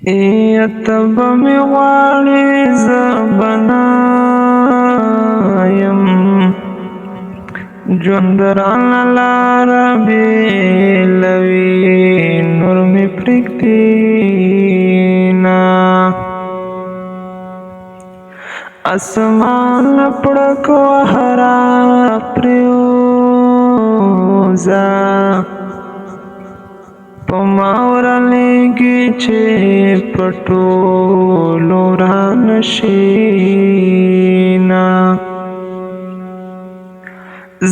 ایتبه می غواړي زه بنا یم ژوند رانه لاره بېلوي نور مې پرېږدي نه اسمان پړک وهره پرېوځه په ما ورلېږي چې په ټولو رانه شي نه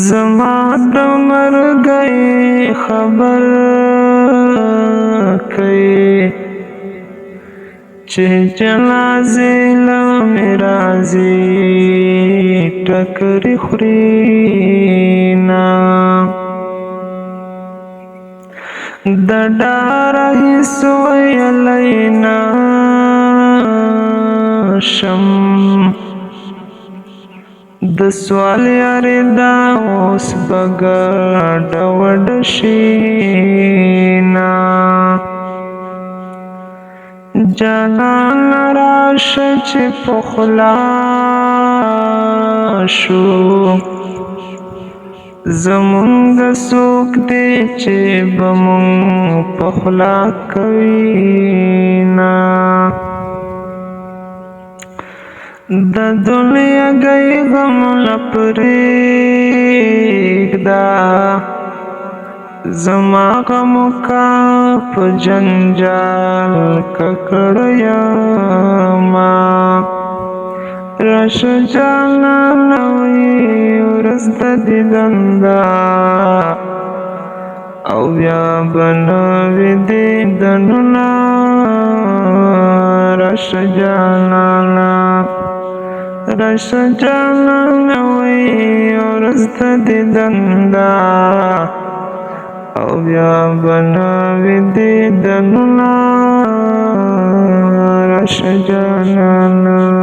زما د مرګي خبر کوي چې جنازې له مې راځي ټکرې خوري نه د ډاره هېڅ ویلی نشم د سوال یارې دا اوس به ګډه وډه شي نه جانانه راشه چې پخلا شو زمونږ څوک دی چې به مونږ پخلا کوي نه د دنیا گئی غمونه پرېږده زما غمو کا په جنجال ککړه یمه راشه جانانه وي ورځ د دیدن ده او بیا به نه وي دیدنونه راشه جانانه راشه جانانه وي ورځ د دیدن ده او بیا به نه وي دیدنونه راشه جانانه